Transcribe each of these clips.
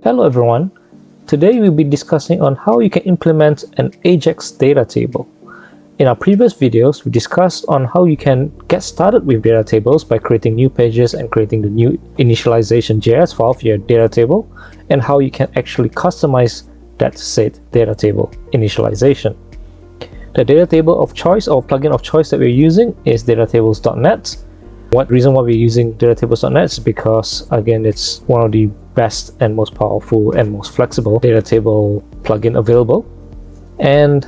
Hello everyone, today we'll be discussing on how you can implement an Ajax data table. In our previous videos, we discussed on how you can get started with data tables by creating new pages and creating the new initialization.js file for your data table, and how you can actually customize that said data table initialization. The data table of choice or plugin of choice that we're using is datatables.net. What reason why we're using datatables.net is because, again, it's one of the best and most powerful and most flexible data table plugin available. And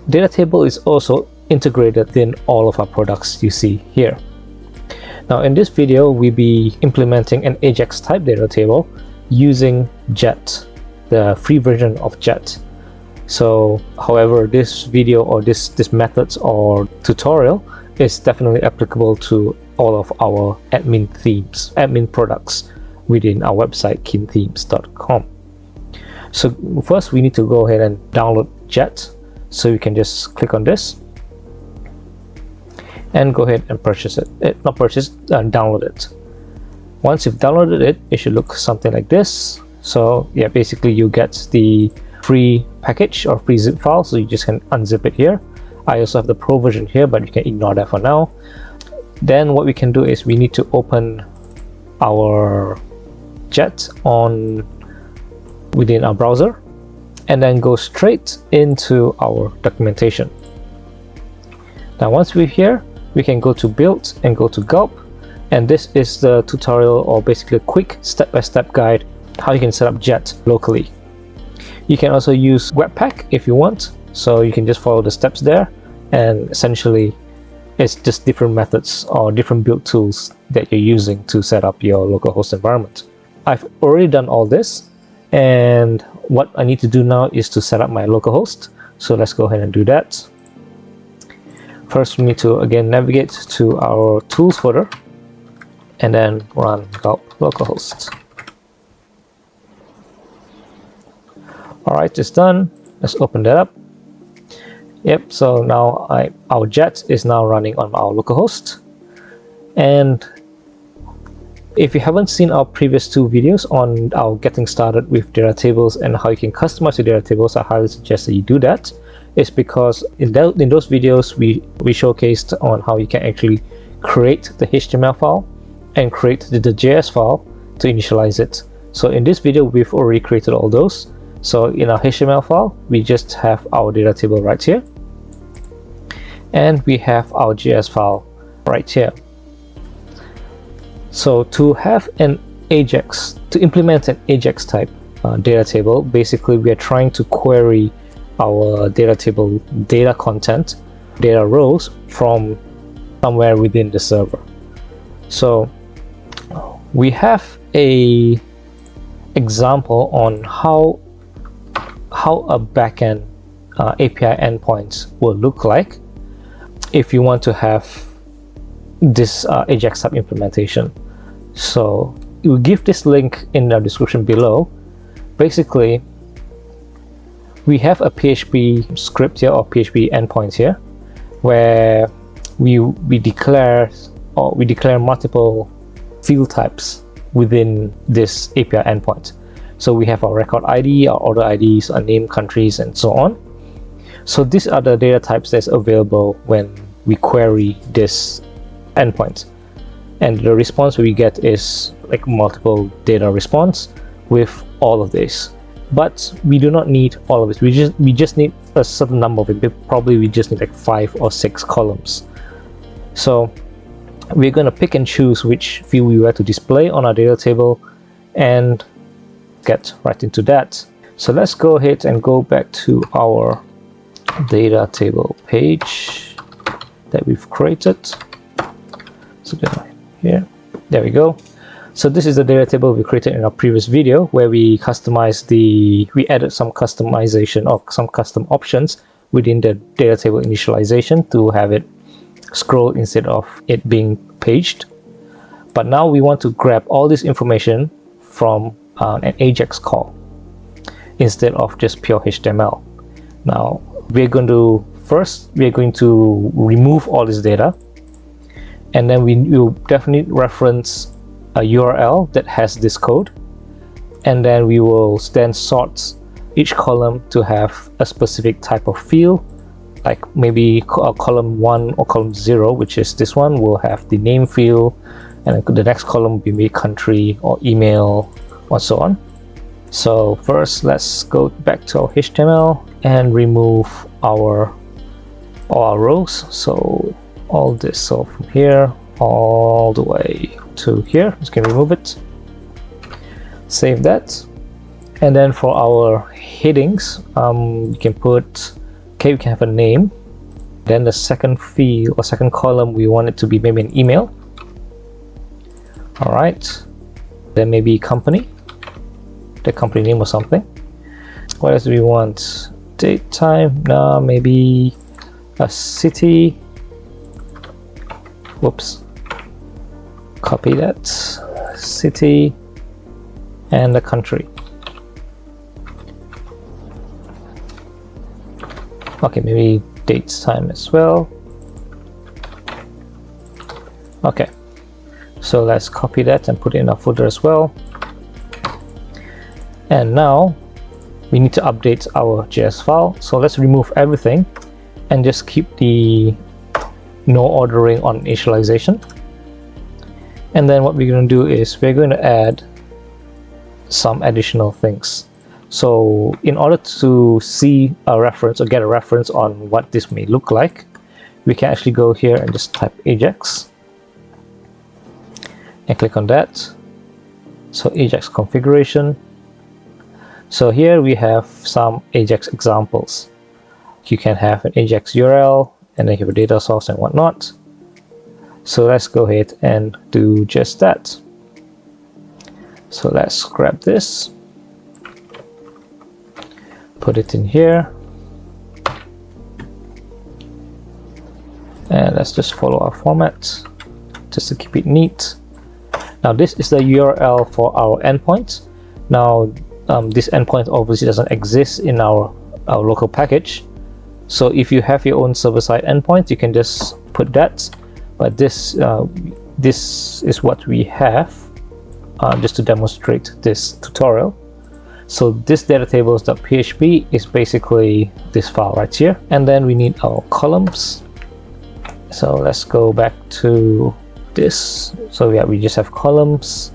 data table is also integrated in all of our products you see here. Now in this video, we'll be implementing an Ajax type data table using Jet, the free version of Jet. So, however, this video or this methods or tutorial is definitely applicable to all of our admin products within our website KeenThemes.com. So first we need to go ahead and download Jet. So you can just click on this and go ahead and purchase it. Download it. Once you've downloaded it, it should look something like this. So yeah, basically you get the free package or free zip file, so you just can unzip it here. I also have the pro version here, but you can ignore that for now. Then what we can do is we need to open our Jet within our browser and then go straight into our documentation. Now once we're here, we can go to build and go to gulp, and this is the tutorial or basically a quick step-by-step guide how you can set up Jet locally. You can also use Webpack if you want, so you can just follow the steps there, and essentially it's just different methods or different build tools that you're using to set up your localhost environment. I've already done all this, and what I need to do now is to set up my localhost. So let's go ahead and do that. First we need to again navigate to our tools folder and then run gulp localhost. Alright, it's done. Let's open that up. Yep, so now our Jet is now running on our localhost. And if you haven't seen our previous two videos on our getting started with data tables and how you can customize your data tables, I highly suggest that you do that. It's because in those videos we showcased on how you can actually create the HTML file and create the JS file to initialize it. So in this video we've already created all those. So in our HTML file we just have our data table right here, and we have our JS file right here. So to have an Ajax, to implement an Ajax type data table, basically we are trying to query our data table data content, data rows from somewhere within the server. So we have a example on how a backend API endpoint will look like if you want to have this Ajax type implementation. So we'll give this link in the description below. Basically, we have a PHP script here, or PHP endpoint here, where we declare multiple field types within this API endpoint. So we have our record ID, our order IDs, our name, countries, and so on. So these are the data types that's available when we query this endpoint, and the response we get is like multiple data response with all of this. But we do not need all of it. We just need a certain number of it. Probably we just need like 5 or 6 columns. So we're going to pick and choose which field we want to display on our data table and get right into that. So let's go ahead and go back to our data table page that we've created. So here, there we go. So this is the data table we created in our previous video, where we added some customization of some custom options within the data table initialization to have it scroll instead of it being paged. But now we want to grab all this information from an Ajax call instead of just pure HTML. Now we're going to remove all this data, and then we will definitely reference a URL that has this code, and then we will then sort each column to have a specific type of field. Like maybe column 1 or column 0, which is this one, will have the name field, and the next column will be maybe country or email or so on. So first, let's go back to our HTML and remove all our rows. So all this, so from here all the way to here, just can remove it. Save that. And then for our headings, we can put, we can have a name. Then the second field or second column, we want it to be maybe an email. All right. Then maybe company, the company name or something. What else do we want? Date, time. No, maybe a city. Whoops. Copy that. City and the country. Okay, maybe date, time as well. Okay, so let's copy that and put it in our footer as well. And now we need to update our JS file. So let's remove everything and just keep the no ordering on initialization. And then what we're going to do is we're going to add some additional things. So in order to see a reference or get a reference on what this may look like, we can actually go here and just type Ajax and click on that. So Ajax configuration. So here we have some Ajax examples. You can have an Ajax URL and then you have a data source and whatnot. So let's go ahead and do just that. So let's grab this, put it in here, and let's just follow our format just to keep it neat. Now this is the URL for our endpoint. Now this endpoint obviously doesn't exist in our local package, so if you have your own server-side endpoint, you can just put that, but this is what we have just to demonstrate this tutorial. So this datatables.php is basically this file right here, and then we need our columns. So let's go back to this. So yeah, we just have columns,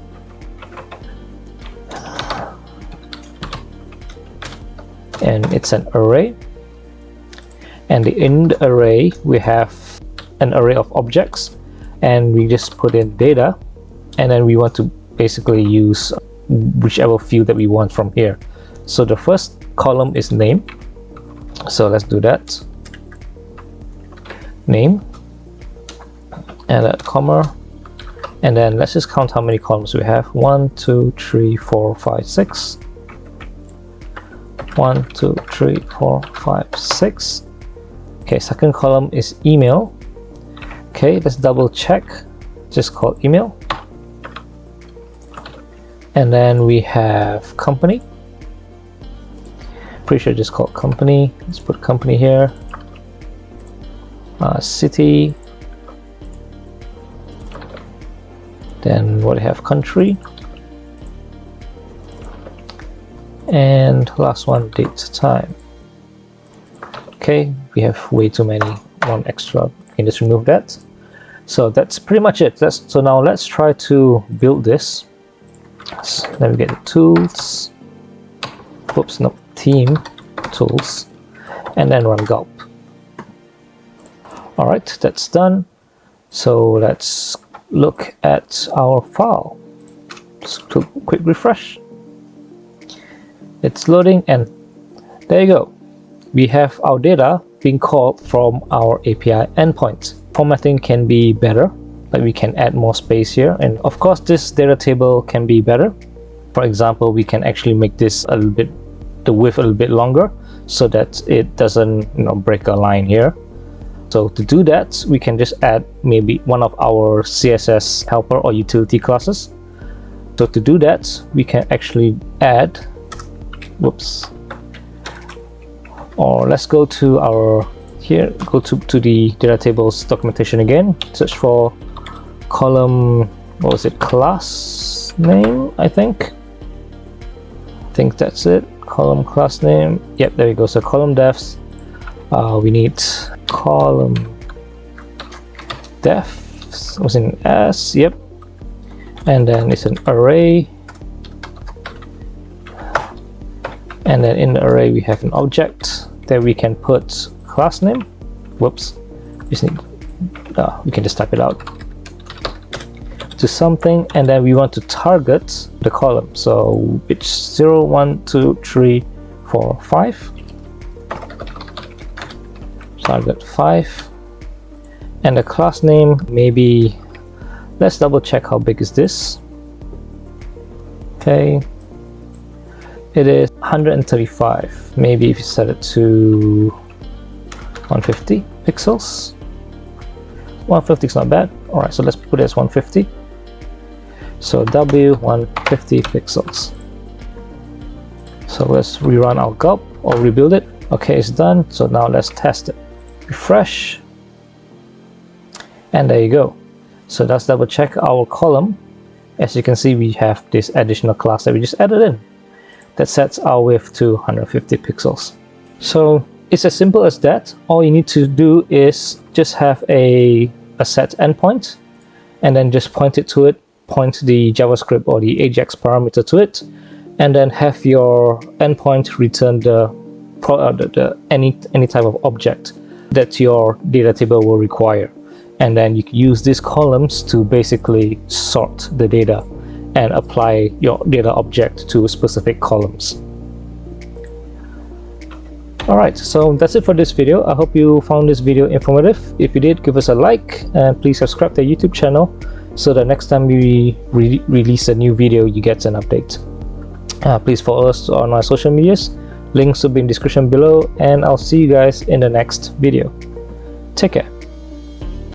and it's an array, and in the array we have an array of objects, and we just put in data, and then we want to basically use whichever field that we want from here. So the first column is name, so let's do that. Name, and a comma, and then let's just count how many columns we have. 1 2 3 4 5 6. 1 2 3 4 5 6. Okay, second column is email. Okay, let's double check, just call email. And then we have company, pretty sure just called company. Let's put company here. City, then what do we have? Country, and last one, date, time. Okay, we have way too many, one extra, you can just remove that. So that's pretty much it. So now let's try to build this. So then we get the tools, oops, no, team tools, and then run gulp. All right, that's done. So let's look at our file. Just do a quick refresh. It's loading, and there you go. We have our data being called from our API endpoint. Formatting can be better, like we can add more space here, and of course this data table can be better. For example, we can actually make this a little bit, the width a little bit longer, so that it doesn't break a line here. So to do that, we can just add maybe one of our CSS helper or utility classes. So to do that, we can actually add, whoops, or let's go to our here, go to the data tables documentation again, search for column, what was it, class name, I think. think that's it. Column class name. Yep, there we go. So column defs. We need column defs was in S. Yep. And then it's an array. And then in the array we have an object that we can put class name. Whoops. We can just type it out to something, and then we want to target the column. So it's 0, 1, 2, 3, 4, 5. Target 5. And the class name, maybe let's double check how big is this. Okay, it is 135. Maybe if you set it to 150 pixels. 150 is not bad. All right, so let's put it as 150. So W 150 pixels. So let's rerun our gulp or rebuild it. Okay, it's done. So now let's test it. Refresh. And there you go. So let's double check our column. As you can see, we have this additional class that we just added in that sets our width to 150 pixels. So it's as simple as that. All you need to do is just have a set endpoint, and then just point it to it, point the JavaScript or the Ajax parameter to it, and then have your endpoint return any type of object that your data table will require. And then you can use these columns to basically sort the data and apply your data object to specific columns. Alright, so that's it for this video. I hope you found this video informative. If you did, give us a like, and please subscribe to our YouTube channel so that next time we release a new video, you get an update. Please follow us on our social medias. Links will be in the description below, and I'll see you guys in the next video. Take care.